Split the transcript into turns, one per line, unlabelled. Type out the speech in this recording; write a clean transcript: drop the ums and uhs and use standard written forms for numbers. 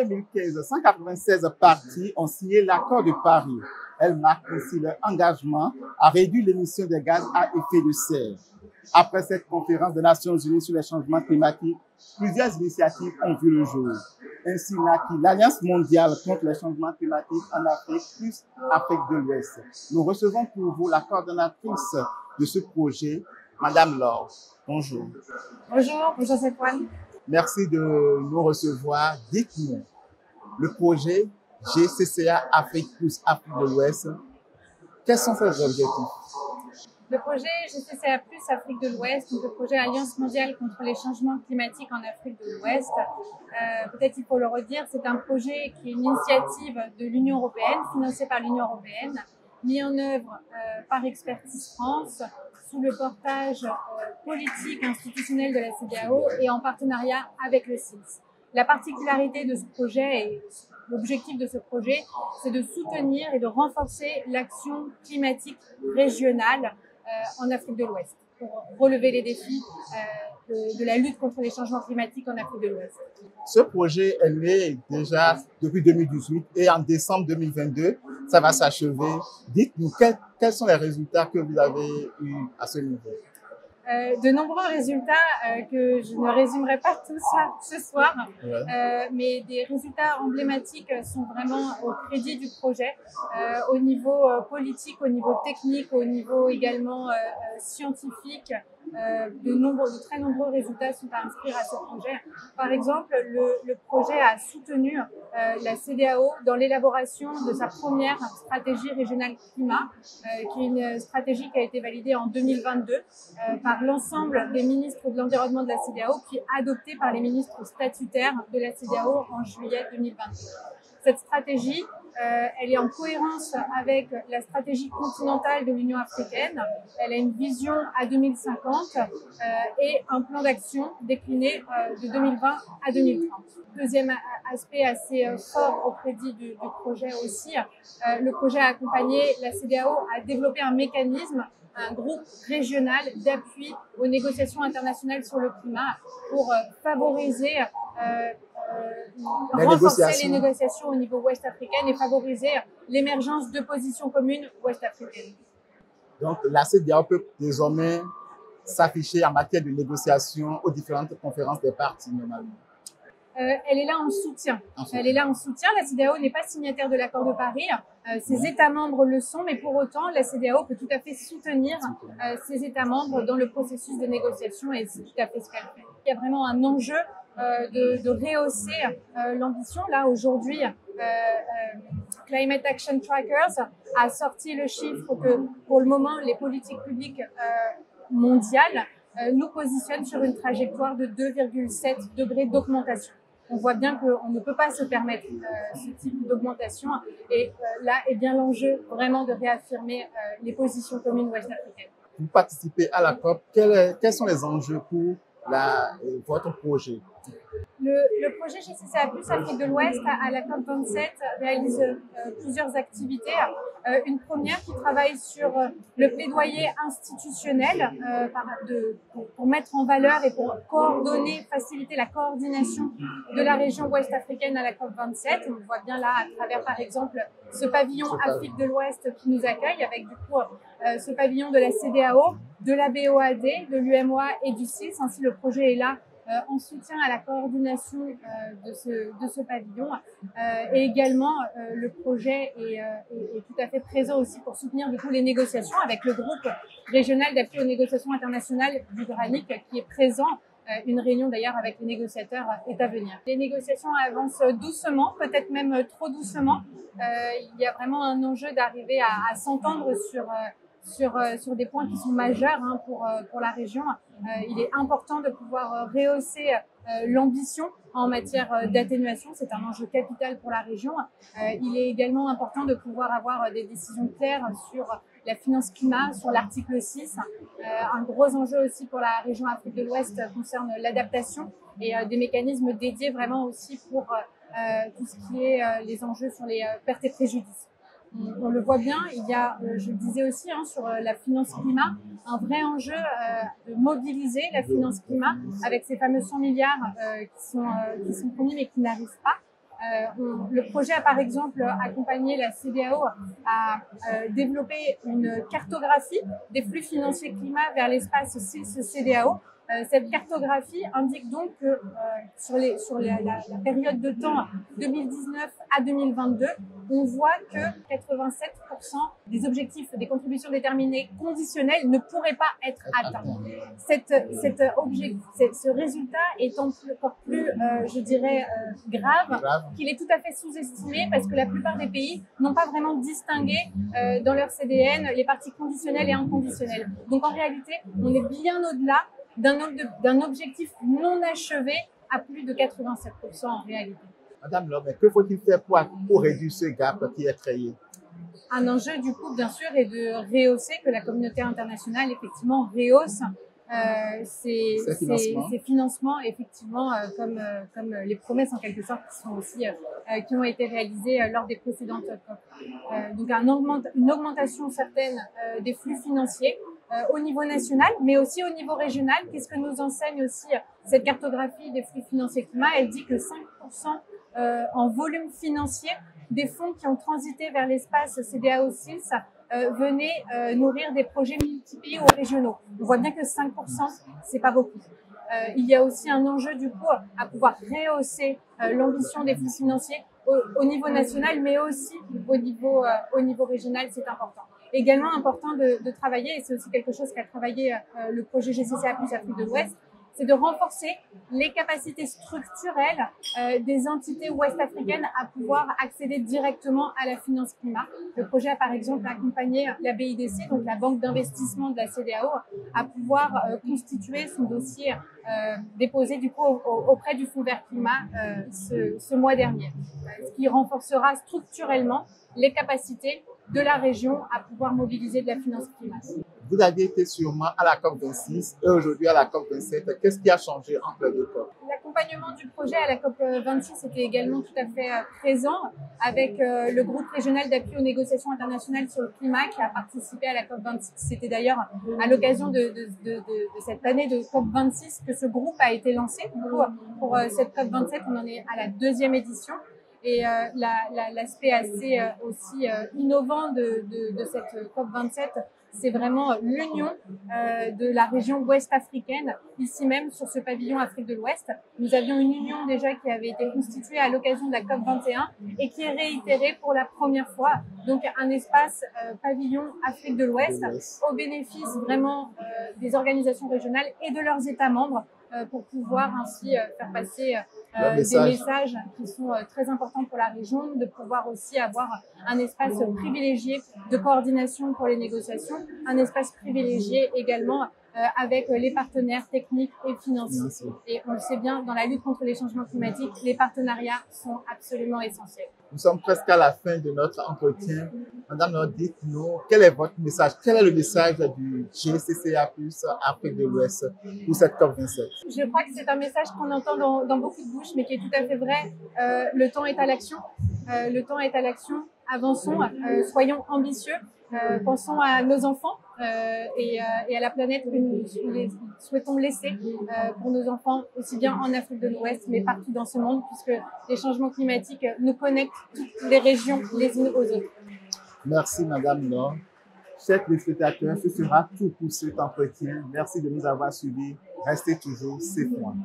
2015, 196 parties ont signé l'accord de Paris. Elle marque ainsi leur engagement à réduire l'émission des gaz à effet de serre. Après cette conférence des Nations Unies sur les changements climatiques, plusieurs initiatives ont vu le jour. Ainsi naquit l'Alliance mondiale contre les changements climatiques en Afrique, plus Afrique de l'Ouest. Nous recevons pour vous la coordonnatrice de ce projet, Madame Laure. Bonjour.
Bonjour, bonjour Stéphane.
Merci de nous recevoir. Dites-nous, le projet GCCA Afrique plus Afrique de l'Ouest, quels sont ses objectifs?
Le projet GCCA plus Afrique de l'Ouest, donc le projet Alliance mondiale contre les changements climatiques en Afrique de l'Ouest, peut-être il faut le redire, c'est un projet qui est une initiative de l'Union européenne, financée par l'Union européenne, mis en œuvre par Expertise France, sous le portage politique institutionnel de la CEDEAO et en partenariat avec le CILS. La particularité de ce projet et l'objectif de ce projet, c'est de soutenir et de renforcer l'action climatique régionale en Afrique de l'Ouest pour relever les défis de la lutte contre les changements climatiques en Afrique de l'Ouest.
Ce projet est né déjà depuis 2018 et en décembre 2022, ça va s'achever. Dites-nous quels sont les résultats que vous avez eus à ce niveau?
De nombreux résultats que je ne résumerai pas tout ça ce soir, mais des résultats emblématiques sont vraiment au crédit du projet, au niveau politique, au niveau technique, au niveau également scientifique. De très nombreux résultats sont à inscrire à ce projet. Par exemple, le projet a soutenu la CEDEAO dans l'élaboration de sa première stratégie régionale climat, qui est une stratégie qui a été validée en 2022 par l'ensemble des ministres de l'environnement de la CEDEAO, puis adoptée par les ministres statutaires de la CEDEAO en juillet 2022. Cette stratégie, elle est en cohérence avec la stratégie continentale de l'Union africaine. Elle a une vision à 2050 et un plan d'action décliné de 2020 à 2030. Deuxième aspect assez fort au crédit du projet aussi, le projet a accompagné la CEDEAO à développer un mécanisme, un groupe régional d'appui aux négociations internationales sur le climat pour favoriser renforcer les négociations au niveau ouest africain et favoriser l'émergence de positions communes ouest africaines.
Donc la CEDEAO peut désormais s'afficher en matière de négociation aux différentes conférences des parties normalement.
Elle est là en soutien. Elle est là en soutien. La CEDEAO n'est pas signataire de l'accord de Paris. Ses États membres le sont, mais pour autant, la CEDEAO peut tout à fait soutenir ses États membres dans le processus de négociation et c'est tout à fait ce qu'elle fait. Il y a vraiment un enjeu de rehausser l'ambition. Là, aujourd'hui, Climate Action Trackers a sorti le chiffre que, pour le moment, les politiques publiques mondiales nous positionnent sur une trajectoire de 2,7 degrés d'augmentation. On voit bien qu'on ne peut pas se permettre ce type d'augmentation et là est bien l'enjeu vraiment de réaffirmer les positions communes ouest-africaines.
Vous participez à la COP, quels sont les enjeux pour votre projet?
Le projet GCCA plus Afrique de l'Ouest à la COP27 réalise plusieurs activités. Une première qui travaille sur le plaidoyer institutionnel pour mettre en valeur et pour coordonner, faciliter la coordination de la région ouest africaine à la COP27. On le voit bien là à travers par exemple ce pavillon Afrique de l'Ouest qui nous accueille avec du coup ce pavillon de la CEDEAO, de la BOAD, de l'UMOA et du CILS. Ainsi le projet est là en soutien à la coordination de ce pavillon et également le projet est tout à fait présent aussi pour soutenir du coup les négociations avec le groupe régional d'appui aux négociations internationales du GRANIC qui est présent. Une réunion d'ailleurs avec les négociateurs est à venir. Les négociations avancent doucement, peut-être même trop doucement. Il y a vraiment un enjeu d'arriver à s'entendre sur des points qui sont majeurs pour la région. Il est important de pouvoir rehausser l'ambition en matière d'atténuation. C'est un enjeu capital pour la région. Il est également important de pouvoir avoir des décisions claires sur la finance climat, sur l'article 6. Un gros enjeu aussi pour la région Afrique de l'Ouest concerne l'adaptation et des mécanismes dédiés vraiment aussi pour tout ce qui est les enjeux sur les pertes et préjudices. On le voit bien, il y a, je le disais aussi, sur la finance climat, un vrai enjeu de mobiliser la finance climat avec ces fameux 100 milliards qui sont promis mais qui n'arrivent pas. Le projet a par exemple accompagné la CEDEAO à développer une cartographie des flux financiers climat vers l'espace CILS-CEDEAO. Cette cartographie indique donc que sur la période de temps 2019 à 2022, on voit que 87% des objectifs des contributions déterminées conditionnelles ne pourraient pas être atteints. Ce résultat est encore plus, je dirais, grave, qu'il est tout à fait sous-estimé parce que la plupart des pays n'ont pas vraiment distingué dans leur CDN les parties conditionnelles et inconditionnelles. Donc en réalité, on est bien au-delà d'un objectif non achevé à plus de 87% en réalité.
Madame Laure, mais que faut-il faire pour réduire ce gap qui est créé?
Un enjeu, du coup, bien sûr, est de rehausser, que la communauté internationale, effectivement, rehausse ces financements, effectivement, comme les promesses, en quelque sorte, qui sont aussi, qui ont été réalisées lors des précédentes COP. Donc, une augmentation certaine des flux financiers au niveau national, mais aussi au niveau régional. Qu'est-ce que nous enseigne aussi cette cartographie des flux financiers climat? Elle dit que 5% en volume financier des fonds qui ont transité vers l'espace CEDEAO-CILS venaient nourrir des projets multi-pays ou régionaux. On voit bien que 5%, c'est pas beaucoup. Il y a aussi un enjeu du coup à pouvoir rehausser l'ambition des flux financiers au niveau national, mais aussi au niveau régional, c'est important. Également important de travailler, et c'est aussi quelque chose qu'a travaillé le projet GCCA+ Afrique de l'Ouest, c'est de renforcer les capacités structurelles des entités ouest-africaines à pouvoir accéder directement à la finance climat. Le projet a par exemple accompagné la BIDC, donc la banque d'investissement de la CEDEAO, à pouvoir constituer son dossier déposé du coup auprès du Fonds vert climat ce mois dernier, ce qui renforcera structurellement les capacités de la région à pouvoir mobiliser de la finance climat.
Vous aviez été sûrement à la COP26 et aujourd'hui à la COP27. Qu'est-ce qui a changé entre les deux COP?
L'accompagnement du projet à la COP26 était également tout à fait présent avec le groupe régional d'appui aux négociations internationales sur le climat qui a participé à la COP26. C'était d'ailleurs à l'occasion de cette année de COP26 que ce groupe a été lancé. Pour cette COP27, on en est à la 2e édition. Et l'aspect assez aussi innovant de cette COP27, c'est vraiment l'union de la région ouest africaine, ici même sur ce pavillon Afrique de l'Ouest. Nous avions une union déjà qui avait été constituée à l'occasion de la COP21 et qui est réitérée pour la première fois. Donc un espace pavillon Afrique de l'Ouest au bénéfice vraiment des organisations régionales et de leurs États membres pour pouvoir ainsi faire passer des messages qui sont très importants pour la région, de pouvoir aussi avoir un espace privilégié de coordination pour les négociations, un espace privilégié également avec les partenaires techniques et financiers. Et on le sait bien, dans la lutte contre les changements climatiques, les partenariats sont absolument essentiels.
Nous sommes presque à la fin de notre entretien. Madame Laure, dites-nous, quel est votre message? Quel est le message du GCCA+ Afrique de l'Ouest pour cette COP27?
Je crois que c'est un message qu'on entend dans beaucoup de bouches, mais qui est tout à fait vrai. Le temps est à l'action. Le temps est à l'action. Avançons, soyons ambitieux. Pensons à nos enfants et à la planète que nous souhaitons laisser pour nos enfants, aussi bien en Afrique de l'Ouest, mais partout dans ce monde, puisque les changements climatiques nous connectent toutes les régions les unes aux autres.
Merci Madame Laure. Chers téléspectateurs, ce sera tout pour cet entretien. Merci de nous avoir suivis. Restez toujours C-Point.